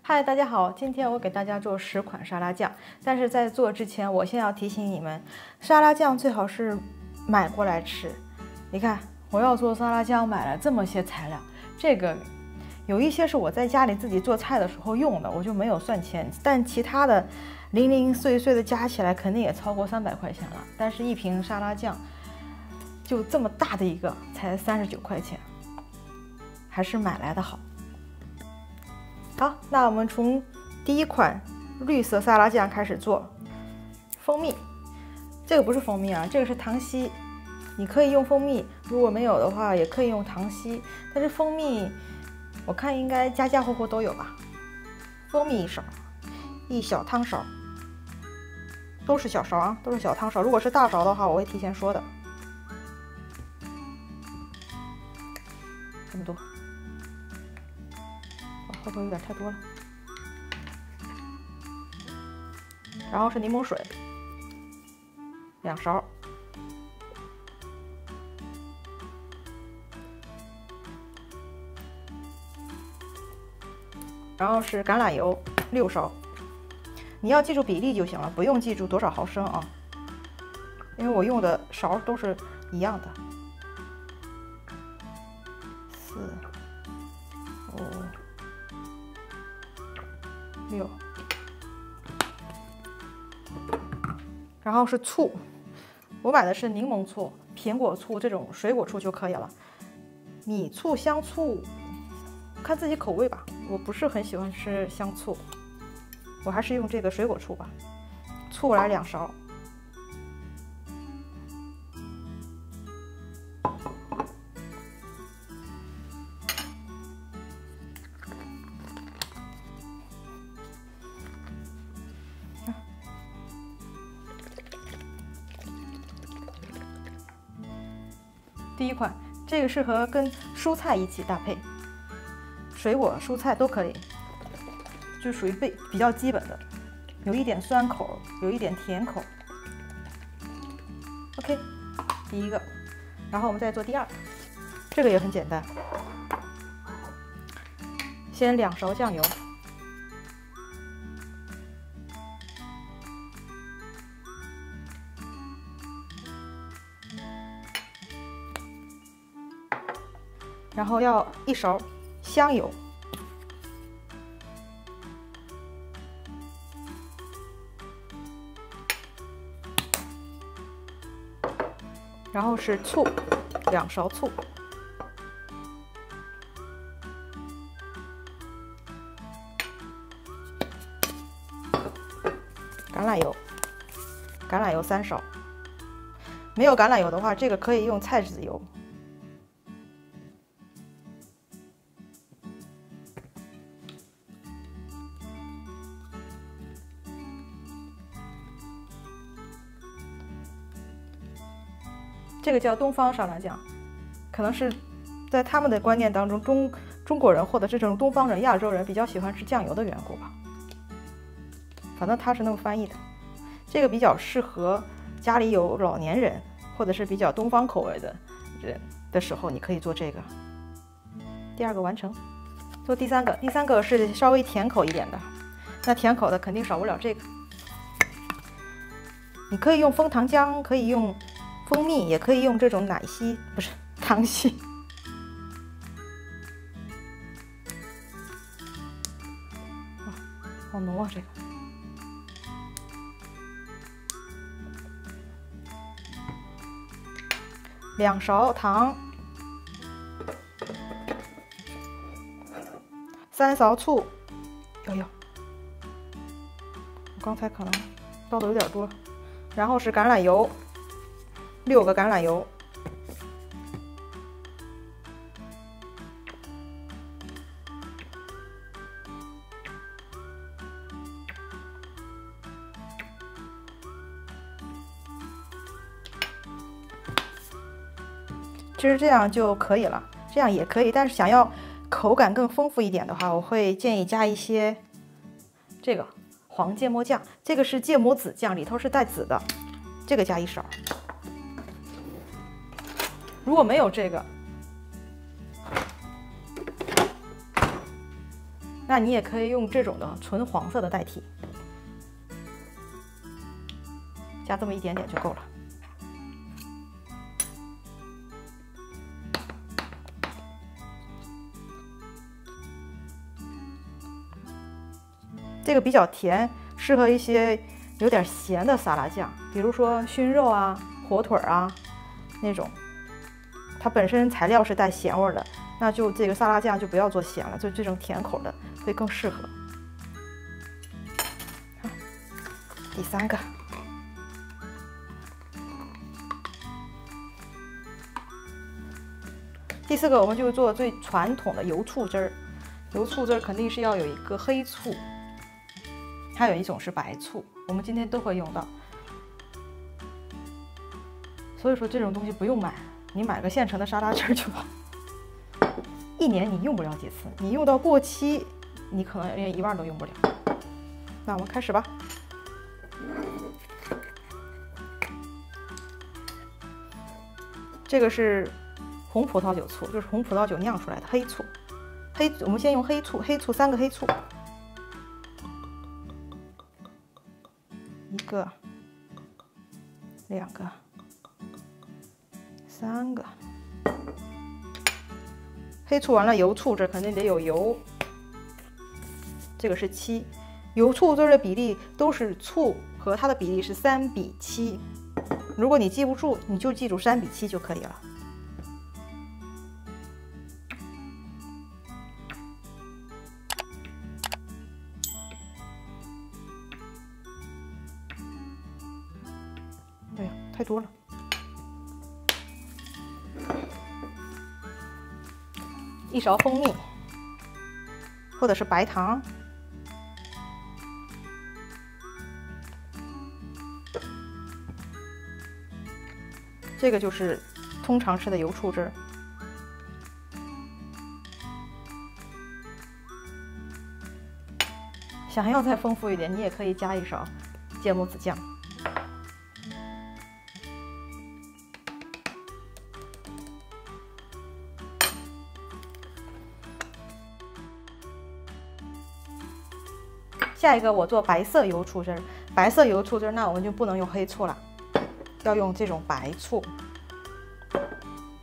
嗨，大家好，今天我给大家做10款沙拉酱，但是在做之前，我先要提醒你们，沙拉酱最好是买过来吃。你看，我要做沙拉酱，买了这么些材料，这个有一些是我在家里自己做菜的时候用的，我就没有算钱，但其他的零零碎碎的加起来，肯定也超过300块钱了。但是一瓶沙拉酱就这么大的一个，才39块钱，还是买来的好。好，那我们从第一款绿色沙拉酱开始做。蜂蜜，这个不是蜂蜜啊，这个是糖稀。你可以用蜂蜜，如果没有的话，也可以用糖稀。但是蜂蜜，我看应该家家户户都有吧。蜂蜜1勺，1小汤勺，都是小勺啊，都是小汤勺。如果是大勺的话，我会提前说的。这么多。会不会有点太多了？然后是柠檬水，2勺，然后是橄榄油6勺。你要记住比例就行了，不用记住多少毫升啊，因为我用的勺都是一样的。4、5、6，然后是醋，我买的是柠檬醋、苹果醋这种水果醋就可以了。米醋、香醋，看自己口味吧。我不是很喜欢吃香醋，我还是用这个水果醋吧。醋来2勺。第一款，这个适合跟蔬菜一起搭配，水果、蔬菜都可以，就属于比较基本的，有一点酸口，有一点甜口。OK， 第一个，然后我们再做第2个，这个也很简单，先2勺酱油。然后要1勺香油，然后是醋，2勺醋，橄榄油3勺，没有橄榄油的话，这个可以用菜籽油。这个叫东方沙拉酱，可能是在他们的观念当中，中国人或者是这种东方人、亚洲人比较喜欢吃酱油的缘故吧。反正他是那么翻译的。这个比较适合家里有老年人或者是比较东方口味的人的时候，你可以做这个。第2个完成，做第3个。第3个是稍微甜口一点的，那甜口的肯定少不了这个。你可以用枫糖浆，可以用蜂蜜，也可以用这种奶昔，不是糖稀。哇，好浓啊！这个2勺糖，3勺醋。哟哟，我刚才可能倒的有点多。然后是橄榄油。6个橄榄油，其实这样就可以了，这样也可以。但是想要口感更丰富一点的话，我会建议加一些这个黄芥末酱，这个是芥末籽酱，里头是带籽的，这个加1勺。如果没有这个，那你也可以用这种的纯黄色的代替，加这么一点点就够了。这个比较甜，适合一些有点咸的沙拉酱，比如说熏肉啊、火腿啊那种，它本身材料是带咸味的，那就这个沙拉酱就不要做咸了，就这种甜口的会更适合。好，第3个，第4个我们就做最传统的油醋汁儿。油醋汁儿肯定是要有一个黑醋。还有一种是白醋，我们今天都会用到，所以说这种东西不用买，你买个现成的沙拉汁就好。1年你用不了几次，你用到过期，你可能连1万都用不了。那我们开始吧。这个是红葡萄酒醋，就是红葡萄酒酿出来的黑醋。我们先用黑醋，3个黑醋。1个、2个、3个，黑醋完了，油醋这肯定得有油。这个是7，油醋汁的比例都是醋和它的比例是3比7。如果你记不住，你就记住3比7就可以了。哎呀，太多了。1勺蜂蜜，或者是白糖。这个就是通常吃的油醋汁儿。想要再丰富一点，你也可以加1勺芥末子酱。下一个我做白色油醋汁儿，白色油醋汁儿那我们就不能用黑醋了，要用这种白醋。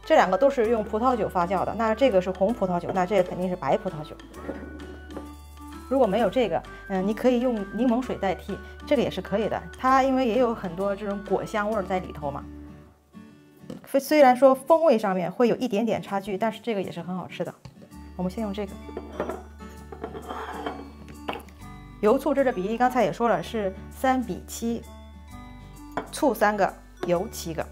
这2个都是用葡萄酒发酵的，那这个是红葡萄酒，那这个肯定是白葡萄酒。如果没有这个，你可以用柠檬水代替，这个也是可以的。它因为也有很多这种果香味在里头嘛，虽然说风味上面会有一点点差距，但是这个也是很好吃的。我们先用这个。油醋汁的比例刚才也说了是3比7，醋3个，油7个。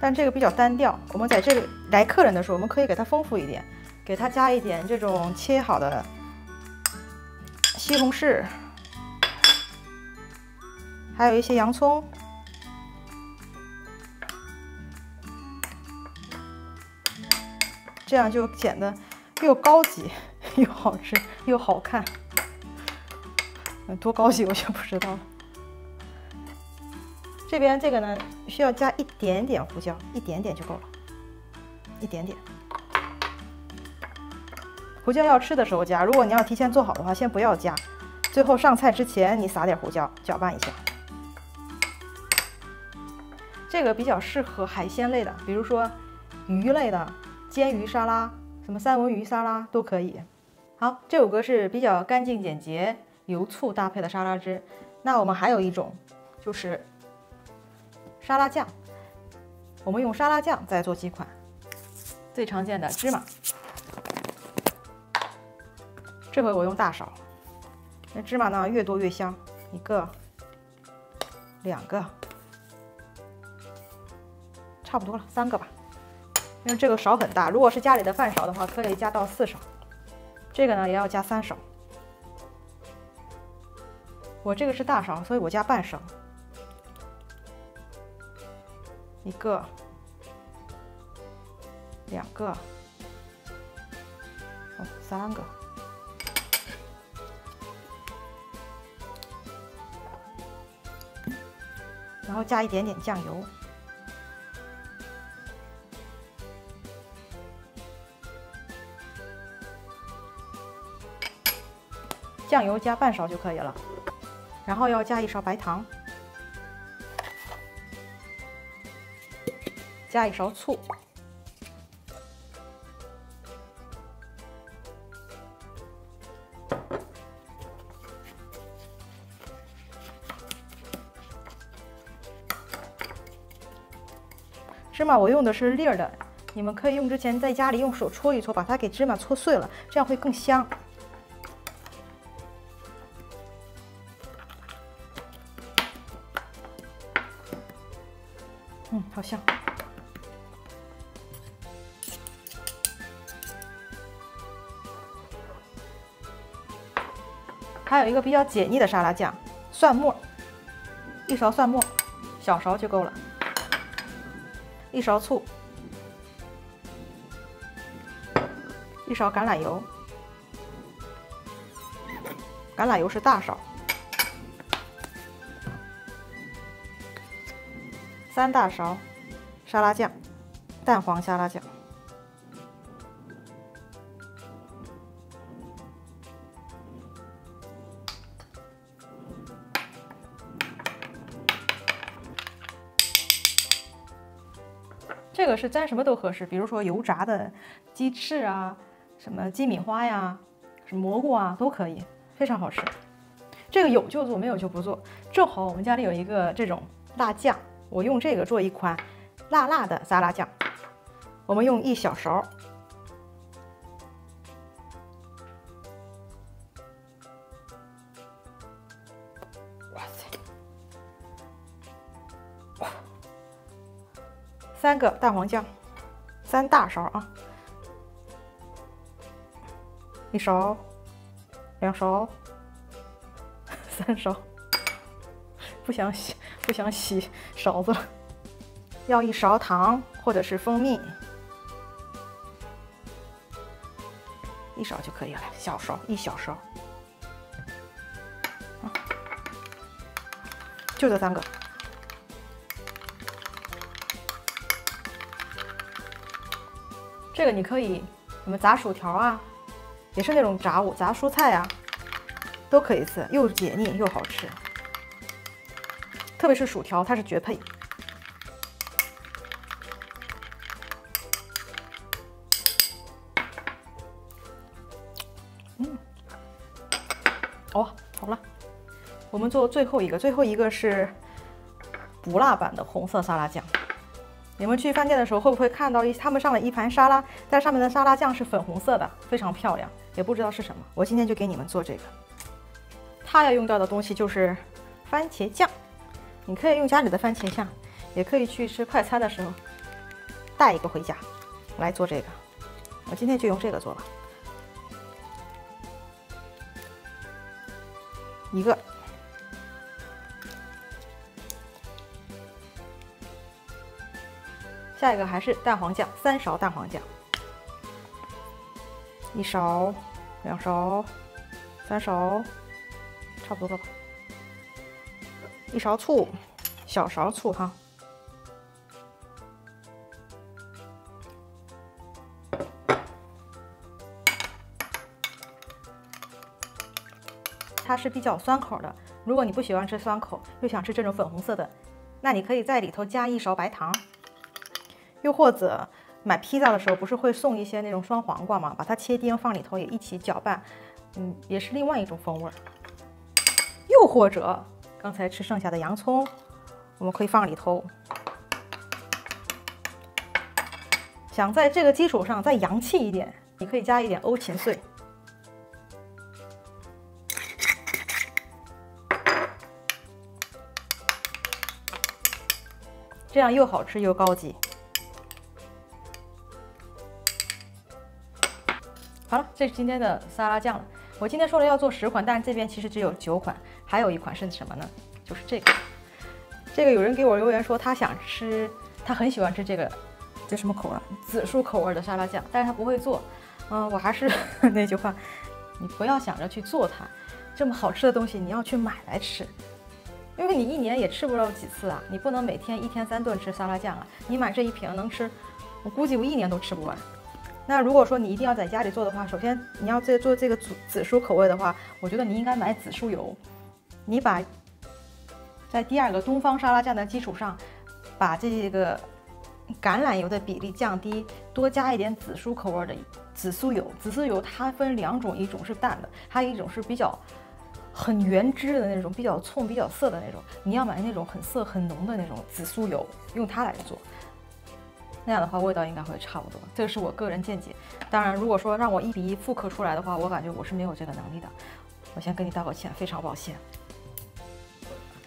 但这个比较单调，我们在这里来客人的时候，我们可以给它丰富一点，给它加一点这种切好的西红柿，还有一些洋葱，这样就显得又高级又好吃又好看。多高级我就不知道了。这边这个呢，需要加一点点胡椒，一点点就够了，一点点。胡椒要吃的时候加，如果你要提前做好的话，先不要加，最后上菜之前你撒点胡椒，搅拌一下。这个比较适合海鲜类的，比如说鱼类的煎鱼沙拉，什么三文鱼沙拉都可以。好，这5个是比较干净简洁，油醋搭配的沙拉汁。那我们还有一种就是沙拉酱，我们用沙拉酱再做几款。最常见的芝麻，这回我用大勺，那芝麻呢越多越香。1个、2个，差不多了，3个吧，因为这个勺很大。如果是家里的饭勺的话，可以加到4勺。这个呢也要加3勺。我这个是大勺，所以我加半勺。1个、2个、3个。然后加一点点酱油。酱油加半勺就可以了，然后要加1勺白糖，加1勺醋，芝麻我用的是粒儿的，你们可以用之前在家里用手搓一搓，把它给芝麻搓碎了，这样会更香。好香。还有一个比较解腻的沙拉酱，蒜末，1勺蒜末，小勺就够了。1勺醋，1勺橄榄油，橄榄油是大勺。3大勺沙拉酱，蛋黄沙拉酱。这个是沾什么都合适，比如说油炸的鸡翅啊，什么鸡米花呀，什么蘑菇啊都可以，非常好吃。这个有就做，没有就不做。正好我们家里有一个这种辣酱。我用这个做一款辣辣的沙拉酱，我们用1小勺，哇塞，3个蛋黄酱，3大勺啊，1勺、2勺、3勺，不想洗勺子了。要1勺糖或者是蜂蜜，1勺就可以了，小勺1小勺，就这3个。这个你可以什么炸薯条啊，也是那种炸物，炸蔬菜啊，都可以吃，又解腻又好吃。特别是薯条，它是绝配。哦，好了，我们做最后一个是不辣版的红色沙拉酱。你们去饭店的时候会不会看到他们上了一盘沙拉，但上面的沙拉酱是粉红色的，非常漂亮，也不知道是什么。我今天就给你们做这个。它要用到的东西就是番茄酱，你可以用家里的番茄酱，也可以去吃快餐的时候带一个回家来做这个。我今天就用这个做了。1个，下一个还是蛋黄酱，3勺蛋黄酱，1勺、2勺、3勺，差不多了吧？1勺醋，小勺醋哈。它是比较酸口的，如果你不喜欢吃酸口，又想吃这种粉红色的，那你可以在里头加1勺白糖，又或者买披萨的时候不是会送一些那种双黄瓜吗？把它切丁放里头也一起搅拌，也是另外一种风味。又或者刚才吃剩下的洋葱，我们可以放里头。想在这个基础上再洋气一点，你可以加一点欧芹碎。这样又好吃又高级。好了，这是今天的沙拉酱了。我今天说了要做10款，但是这边其实只有9款，还有一款是什么呢？就是这个。这个有人给我留言说他想吃，他很喜欢吃这个，这什么口味？紫苏口味的沙拉酱，但是他不会做。我还是那句话，你不要想着去做它，这么好吃的东西你要去买来吃，因为你一年也吃不了几次啊，你不能每天1天3顿吃沙拉酱啊，你买这一瓶能吃，我估计我1年都吃不完。那如果说你一定要在家里做的话，首先你要做这个紫苏口味的话，我觉得你应该买紫苏油。你把在第2个东方沙拉酱的基础上，把这个橄榄油的比例降低，多加一点紫苏口味的紫苏油。紫苏油它分2种，一种是淡的，还有一种是比较很原汁的那种，比较冲、比较涩的那种。你要买那种很涩很浓的那种紫苏油，用它来做。那样的话味道应该会差不多，这个是我个人见解。当然，如果说让我1比1复刻出来的话，我感觉我是没有这个能力的。我先跟你道个歉，非常抱歉。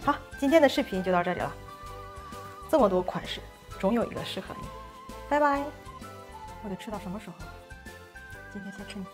好，今天的视频就到这里了。这么多款式，总有一个适合你。拜拜。我得吃到什么时候？今天先吃你。